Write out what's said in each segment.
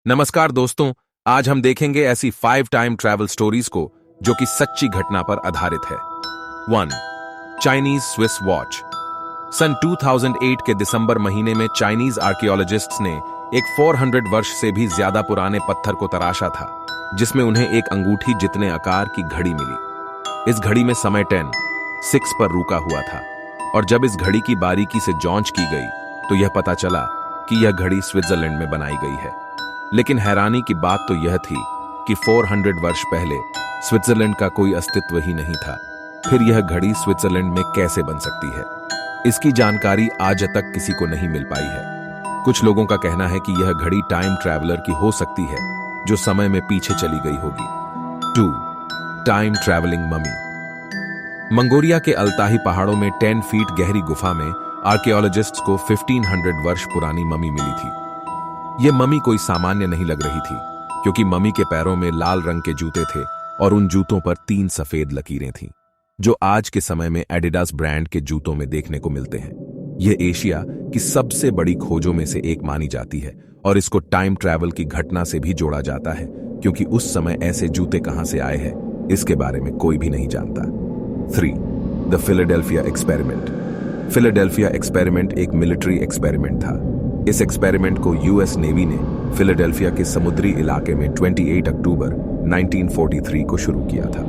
नमस्कार दोस्तों, आज हम देखेंगे ऐसी 5 टाइम ट्रैवल स्टोरीज को जो कि सच्ची घटना पर आधारित है। 1. Chinese Swiss watch. सन 2008 के दिसंबर महीने में चाइनीज आर्कियोलॉजिस्ट्स ने एक 400 वर्ष से भी ज्यादा पुराने पत्थर को तराशा था, जिसमें उन्हें एक अंगूठी जितने आकार की घड़ी मिली। इस घड़ी में समय 10:06 पर रुका हुआ था, और जब इस घड़ी की बारीकी से जांच की गई तो यह पता चला कि यह घड़ी स्विट्जरलैंड में बनाई गई है। लेकिन हैरानी की बात तो यह थी कि 400 वर्ष पहले स्विट्जरलैंड का कोई अस्तित्व ही नहीं था। फिर यह घड़ी स्विट्जरलैंड में कैसे बन सकती है? इसकी जानकारी आज तक किसी को नहीं मिल पाई है। कुछ लोगों का कहना है कि यह घड़ी टाइम ट्रैवलर की हो सकती है, जो समय में पीछे चली गई होगी। 2. Time travelling mummy. मंगोलिया के अल्ताही पहाड़ों में 10 फीट गहरी गुफा में आर्कियोलॉजिस्ट्स को 1500 वर्ष पुरानी ममी मिली थी। यह ममी कोई सामान्य नहीं लग रही थी, क्योंकि ममी के पैरों में लाल रंग के जूते थे और उन जूतों पर 3 सफेद लकीरें थीं, जो आज के समय में एडिडास ब्रांड के जूतों में देखने को मिलते हैं। यह एशिया की सबसे बड़ी खोजों में से एक मानी जाती है और इसको टाइम ट्रैवल की घटना से भी जोड़ा जाता है, क्योंकि उस समय ऐसे जूते कहां से आए हैं इसके बारे में कोई भी नहीं जानता। 3. The Philadelphia experiment. Philadelphia experiment एक मिलिट्री एक्सपेरिमेंट था। इस एक्सपेरिमेंट को यूएस नेवी ने फिलाडेल्फिया के समुद्री इलाके में 28 अक्टूबर 1943 को शुरू किया था।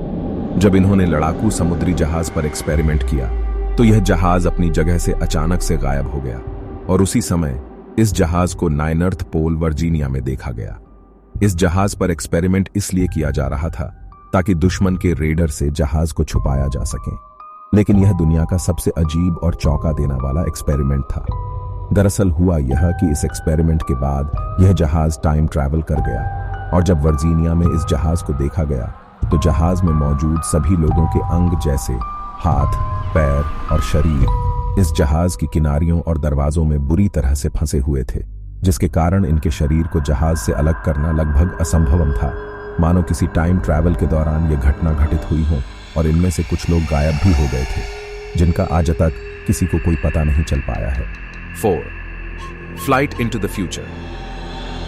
जब इन्होंने लड़ाकू समुद्री जहाज पर एक्सपेरिमेंट किया तो यह जहाज अपनी जगह से अचानक से गायब हो गया, और उसी समय इस जहाज को नाइनर्थ पोल वर्जीनिया में देखा गया। इस जहाज पर एक्सपेरिमेंट इसलिए किया जा रहा था ताकि दुश्मन के रेडर से जहाज को छुपाया जा सके। लेकिन यह दुनिया का सबसे अजीब और चौंका देने वाला एक्सपेरिमेंट था। दरअसल हुआ यह कि इस एक्सपेरिमेंट के बाद यह जहाज टाइम ट्रैवल कर गया, और जब वर्जीनिया में इस जहाज को देखा गया तो जहाज में मौजूद सभी लोगों के अंग जैसे हाथ, पैर और शरीर इस जहाज की किनारियों और दरवाजों में बुरी तरह से फंसे हुए थे, जिसके कारण इनके शरीर को जहाज से अलग करना लगभग असंभव था। मानो किसी टाइम ट्रैवल के दौरान यह घटना घटित हुई हो, और इनमें से कुछ लोग गायब भी हो गए थे, जिनका आज तक किसी को कोई पता नहीं चल पाया है। 4. Flight into the future.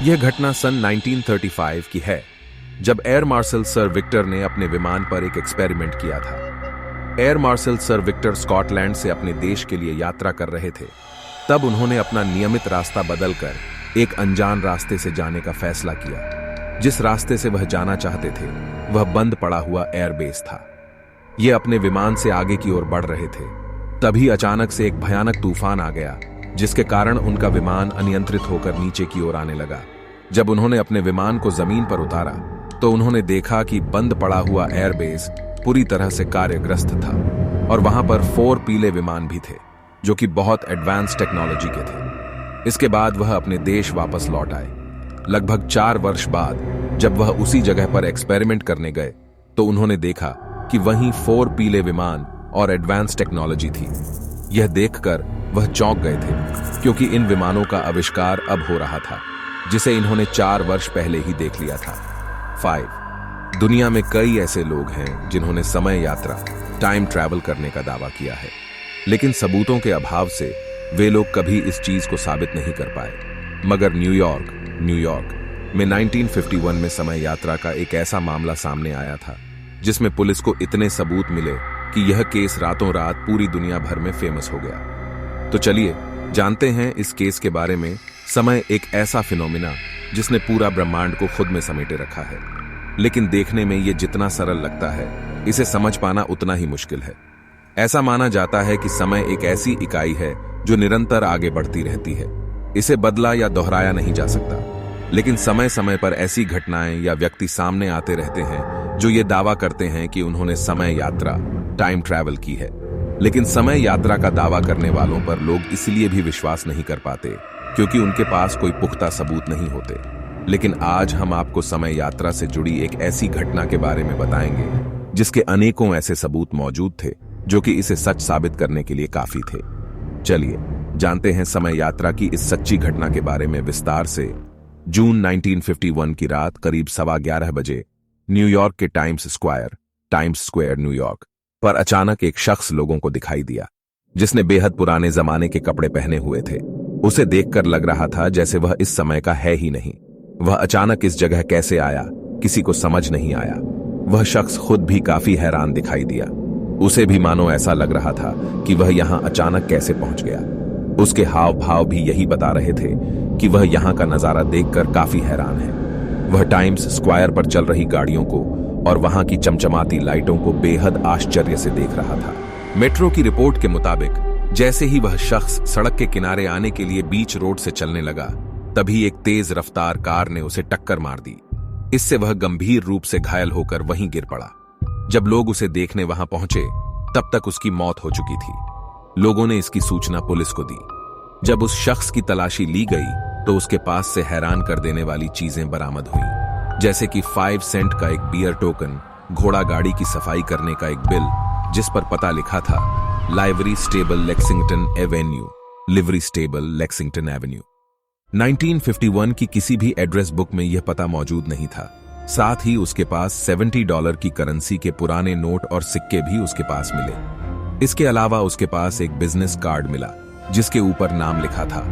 यह घटना सन 1935 की है, जब एयर मार्शल सर विक्टर ने अपने विमान पर एक एक्सपेरिमेंट किया था। Air marshal sir Victor Scotland से अपने देश के लिए यात्रा कर रहे थे। तब उन्होंने अपना नियमित रास्ता बदलकर एक अनजान रास्ते से जाने का फैसला किया। जिस रास्ते से वह जाना चाहते थे वह बंद पड़ा हुआ एयरबेस था। ये अपने विमान से आगे की ओर बढ़ रहे थे। तभी अचानक से एक भयानक तूफान आ गया, जिसके कारण उनका विमान अनियंत्रित होकर नीचे की ओर आने लगा। जब उन्होंने अपने विमान को जमीन पर उतारा तो उन्होंने देखा कि बंद पड़ा हुआ एयरबेस पूरी तरह से कार्यग्रस्त था, और वहां पर 4 पीले विमान भी थे, जो कि बहुत एडवांस टेक्नोलॉजी के थे। इसके बाद वह अपने देश वापस लौट आए। लगभग 4 वर्ष बाद जब वह उसी जगह पर एक्सपेरिमेंट करने गए तो उन्होंने देखा कि वहीं 4 पीले विमान और एडवांस टेक्नोलॉजी थी। यह देखकर वह चौंक गए थे, क्योंकि इन विमानों का आविष्कार अब हो रहा था, जिसे इन्होंने 4 वर्ष पहले ही देख लिया था। 5. दुनिया में कई ऐसे लोग हैं जिन्होंने समय यात्रा टाइम ट्रैवल करने का दावा किया है, लेकिन सबूतों के अभाव से वे लोग कभी इस चीज को साबित नहीं कर पाए। मगर न्यूयॉर्क में 1951 में समय यात्रा का एक ऐसा मामला सामने आया था, जिसमें पुलिस को इतने सबूत मिले कि यह केस रातों रात पूरी दुनिया भर में फेमस हो गया। तो चलिए जानते हैं इस केस के बारे में। समय एक ऐसा फिनोमिना जिसने पूरा ब्रह्मांड को खुद में समेटे रखा है, लेकिन देखने में यह जितना सरल लगता है, इसे समझ पाना उतना ही मुश्किल है। ऐसा माना जाता है कि समय एक ऐसी इकाई है जो निरंतर आगे बढ़ती रहती है। इसे बदला या दोहराया नहीं जा सकता, लेकिन समय समय पर ऐसी घटनाएं या व्यक्ति सामने आते रहते हैं जो ये दावा करते हैं कि उन्होंने समय यात्रा टाइम ट्रैवल की है। लेकिन समय यात्रा का दावा करने वालों पर लोग इसलिए भी विश्वास नहीं कर पाते क्योंकि उनके पास कोई पुख्ता सबूत नहीं होते। लेकिन आज हम आपको समय यात्रा से जुड़ी एक ऐसी घटना के बारे में बताएंगे जिसके अनेकों ऐसे सबूत मौजूद थे जो कि इसे सच साबित करने के लिए काफी थे। चलिए जानते हैं समय यात्रा की इस सच्ची घटना के बारे में विस्तार से। जून 1951 की रात करीब 11:15 बजे न्यूयॉर्क के टाइम्स स्क्वायर न्यूयॉर्क पर अचानक एक शख्स लोगों को दिखाई दिया, जिसने बेहद पुराने जमाने के कपड़े पहने हुए थे। उसे देखकर लग रहा था जैसे वह इस समय का है ही नहीं। वह अचानक इस जगह कैसे आया, किसी को समझ नहीं आया। वह शख्स खुद भी काफी हैरान दिखाई दिया। उसे भी मानो ऐसा लग रहा था कि वह यहां अचानक कैसे पहुंच गया। उसके हाव भाव भी यही बता रहे थे कि वह यहां का नजारा देखकर काफी हैरान है। वह टाइम्स स्क्वायर पर चल रही गाड़ियों को और वहां की चमचमाती लाइटों को बेहद आश्चर्य से देख रहा था। मेट्रो की रिपोर्ट के मुताबिक जैसे ही वह शख्स सड़क के किनारे आने के लिए बीच रोड से चलने लगा, तभी एक तेज रफ्तार कार ने उसे टक्कर मार दी। इससे वह गंभीर रूप से घायल होकर वहीं गिर पड़ा। जब लोग उसे देखने वहां पहुंचे, तब तक उसकी मौत हो चुकी थी। लोगों ने इसकी सूचना पुलिस को दी। जब उस शख्स की तलाशी ली गई तो उसके पास से हैरान कर देने वाली चीजें बरामद हुई, जैसे कि 5 सेंट का एक बियर टोकन, घोड़ा गाड़ी की सफाई करने का एक बिल जिस पर पता लिखा था livery stable Lexington Avenue, livery stable Lexington Avenue. 1951 की किसी भी एड्रेस बुक में यह पता मौजूद नहीं था। साथ ही उसके पास $70 की करेंसी के पुराने नोट और सिक्के भी उसके पास मिले। इसके अलावा उसके पास एक बिजनेस कार्ड मिला जिसके ऊपर नाम लिखा था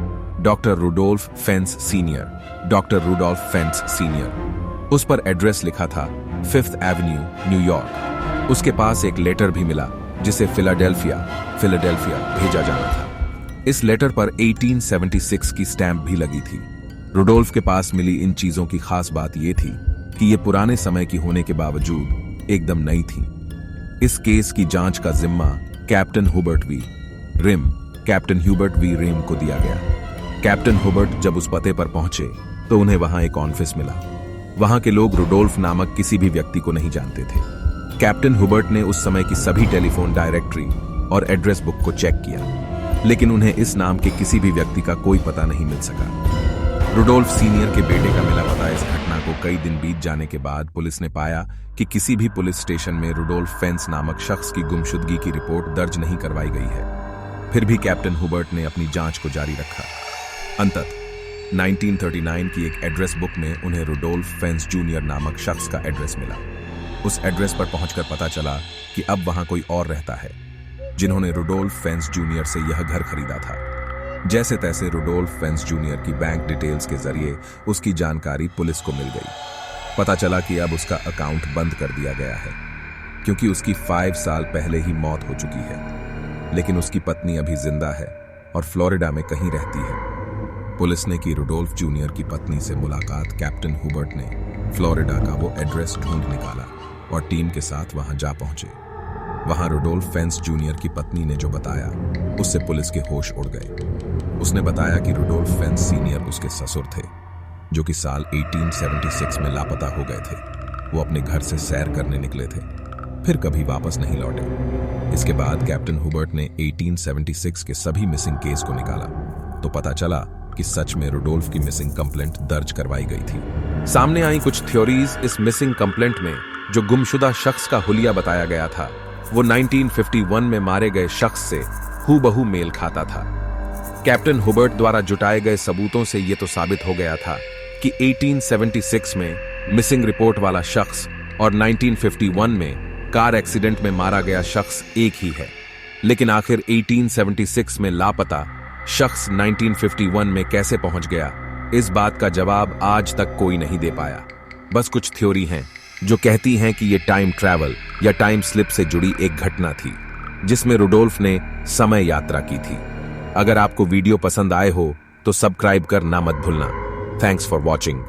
doctor Rudolph Fens senior, doctor Rudolph Fens senior. उस पर एड्रेस लिखा था 5th एवेन्यू, न्यूयॉर्क। उसके पास एक लेटर भी मिला जिसे फिलाडेल्फिया भेजा जाना था। इस लेटर पर 1876 की स्टैंप भी लगी थी। रुडोल्फ के पास मिली इन चीजों की खास बात यह थी कि ये पुराने समय की होने के बावजूद एकदम नई थी। इस केस की जांच का जिम्मा कैप्टन ह्यूबर्ट वी रिम को दिया गया। कैप्टन ह्यूबर्ट जब उस पते पर पहुंचे तो उन्हें वहां एक ऑफिस मिला। वहां के लोग रुडोल्फ नामक किसी भी व्यक्ति को नहीं जानते थे। कैप्टन ह्यूबर्ट ने उस समय की सभी टेलीफोन डायरेक्टरी और एड्रेस बुक को चेक किया, लेकिन उन्हें इस नाम के किसी भी व्यक्ति का कोई पता नहीं मिल सका। रुडोल्फ सीनियर के बेटे का मिला पता इस घटना को कई दिन बीत जाने के बाद पुलिस ने पाया कि किसी भी पुलिस स्टेशन में रुडोल्फ फेंस नामक शख्स की गुमशुदगी की रिपोर्ट दर्ज नहीं करवाई गई है। फिर भी कैप्टन ह्यूबर्ट ने अपनी जांच को जारी रखा। अंततः 1939 की एक एड्रेस बुक में उन्हें रुडोल्फ फेंस जूनियर नामक शख्स का एड्रेस मिला। उस एड्रेस पर पहुंचकर पता चला कि अब वहां कोई और रहता है जिन्होंने रुडोल्फ फेंस जूनियर से यह घर खरीदा था। जैसे तैसे रुडोल्फ फेंस जूनियर की बैंक डिटेल्स के जरिए उसकी जानकारी पुलिस को मिल गई। पता चला कि अब उसका अकाउंट बंद कर दिया गया है क्योंकि उसकी 5 साल पहले ही मौत हो चुकी है, लेकिन उसकी पत्नी अभी जिंदा है और फ्लोरिडा में कहीं रहती है। पुलिस ने की रुडोल्फ जूनियर की पत्नी से मुलाकात कैप्टन ह्यूबर्ट ने फ्लोरिडा का वो एड्रेस ढूंढ निकाला और टीम के साथ वहां जा पहुंचे। वहां रुडोल्फ फेंस जूनियर की पत्नी ने जो बताया उससे पुलिस के होश उड़ गए। उसने बताया कि रुडोल्फ फेंस सीनियर उसके ससुर थे जो कि साल 1876 में लापता हो गए थे। वो अपने घर से सैर करने निकले थे, फिर कभी वापस नहीं लौटे। इसके बाद कैप्टन ह्यूबर्ट ने 1876 के सभी मिसिंग केस को निकाला तो पता चला कि सच में रुडोल्फ की मिसिंग कंप्लेंट दर्ज करवाई गई थी। सामने आई कुछ थ्योरीज इस मिसिंग कंप्लेंट में जो गुमशुदा शख्स का हुलिया बताया गया था वो 1951 में मारे गए शख्स से हूबहू मेल खाता था। कैप्टन ह्यूबर्ट द्वारा जुटाए गए सबूतों से यह तो साबित हो गया था कि 1876 में मिसिंग रिपोर्ट वाला शख्स और 1951 में कार एक्सीडेंट में मारा गया शख्स एक ही है। लेकिन आखिर 1876 में लापता शख्स 1951 में कैसे पहुंच गया, इस बात का जवाब आज तक कोई नहीं दे पाया। बस कुछ थ्योरी हैं जो कहती हैं कि यह टाइम ट्रैवल या टाइम स्लिप से जुड़ी एक घटना थी जिसमें रुडोल्फ ने समय यात्रा की थी। अगर आपको वीडियो पसंद आए हो तो सब्सक्राइब करना मत भूलना। Thanks for watching.